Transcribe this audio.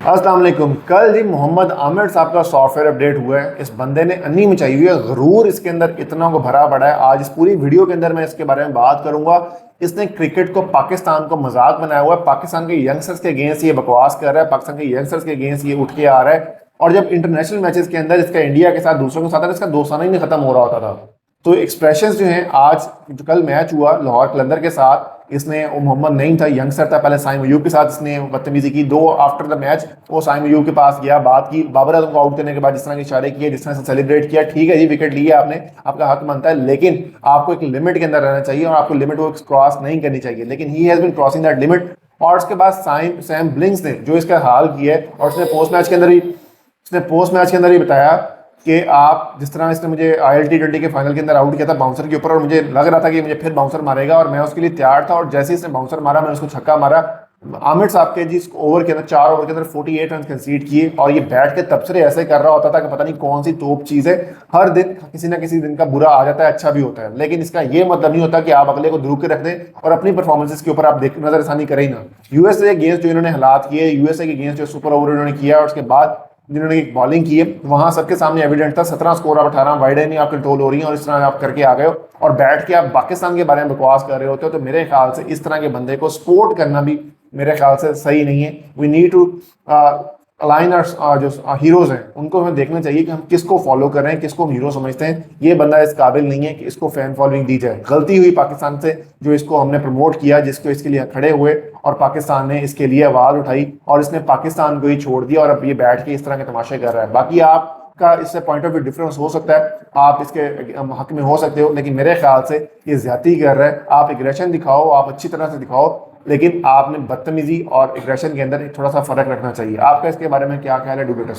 अस्सलाम वालेकुम। कल जी मोहम्मद आमिर साहब का सॉफ्टवेयर अपडेट हुआ है। इस बंदे ने अन्नी मचाई हुई है, गरूर इसके अंदर इतना को भरा पड़ा है। आज इस पूरी वीडियो के अंदर मैं इसके बारे में बात करूंगा। इसने क्रिकेट को, पाकिस्तान को मजाक बनाया हुआ है। पाकिस्तान के यंगस्टर्स के अगेंस्ट ये बकवास कर रहा है, पाकिस्तान के यंगस्टर्स के अगेंस्ट ये उठ के आ रहा है। और जब इंटरनेशनल मैचेस के अंदर इसका इंडिया के साथ, दूसरों के साथ इसका दोस्ताना ही नहीं खत्म हो रहा होता था। तो एक्सप्रेशंस जो हैं, आज जो कल मैच हुआ लाहौर कलंदर के साथ, इसने वो मोहम्मद नईम था, यंगस्टर था, पहले साइम अयूब के साथ इसने बदतमीजी की। दो आफ्टर द मैच वो साइम अयूब के पास गया, बात की, बाबर आजम को आउट करने के बाद जिस तरह के इशारे किए, जिस तरह से सेलिब्रेट किया, ठीक है जी, विकेट लिया आपने, आपका हक बनता है, लेकिन आपको एक लिमिट के अंदर रहना चाहिए और आपको लिमिट वो क्रॉस नहीं करनी चाहिए। लेकिन he has been crossing that limit. और उसके बाद सैम ब्लिंक्स ने जो इसका हाल किया है, और उसने पोस्ट मैच के अंदर ही बताया कि आप जिस तरह इसने मुझे ILT20 के फाइनल के अंदर आउट किया था बाउंसर के ऊपर, और मुझे लग रहा था कि मुझे फिर बाउंसर मारेगा और मैं उसके लिए तैयार था, और जैसे ही इसने बाउंसर मारा मैंने उसको छक्का मारा। आमिर साहब के जी ओवर के अंदर, 4 ओवर के अंदर 48 रन कंसीड किए, और ये बैठ के तबसरे ऐसे कर रहा होता था कि पता नहीं कौन सी तोप चीज़ है। हर दिन किसी ना किसी दिन का बुरा आ जाता है, अच्छा भी होता है, लेकिन इसका ये मतलब नहीं होता कि आप अगले को दुरुक के रख दें और अपनी परफॉर्मेंसेस के ऊपर आप नजरसानी करें ना। यूएसए के अगेंस्ट जो इन्होंने हालात किए, यूएसए के अगेंस्ट जो सुपर ओवर इन्होंने किया, और उसके बाद जिन्होंने बॉलिंग की है, वहां सबके सामने एविडेंट था। 17 स्कोर आप 18 वाइड नहीं आप कंट्रोल हो रही हैं, और इस तरह आप करके आ गए हो और बैठ के आप पाकिस्तान के बारे में बकवास कर रहे होते हो। तो मेरे ख्याल से इस तरह के बंदे को सपोर्ट करना भी मेरे ख्याल से सही नहीं है। वी नीड टू अलाइन जो हीरोज हैं उनको हमें देखना चाहिए कि हम किसको फॉलो कर रहे हैं, किसको हम हीरो समझते हैं। ये बंदा इस काबिल नहीं है कि इसको फैन फॉलोइंग दी जाए। गलती हुई पाकिस्तान से जो इसको हमने प्रमोट किया, जिसको इसके लिए खड़े हुए, और पाकिस्तान ने इसके लिए आवाज उठाई और इसने पाकिस्तान को ही छोड़ दिया, और अब ये बैठ के इस तरह के तमाशे कर रहा है। बाकी आपका इससे पॉइंट ऑफ व्यू डिफरेंस हो सकता है, आप इसके हक में हो सकते हो, लेकिन मेरे ख्याल से ये ज्यादती कर रहा है। आप एग्रेशन दिखाओ, आप अच्छी तरह से दिखाओ, लेकिन आपने बदतमीजी और एग्रेशन के अंदर थोड़ा सा फर्क रखना चाहिए। आपका इसके बारे में क्या ख्याल है? Do let us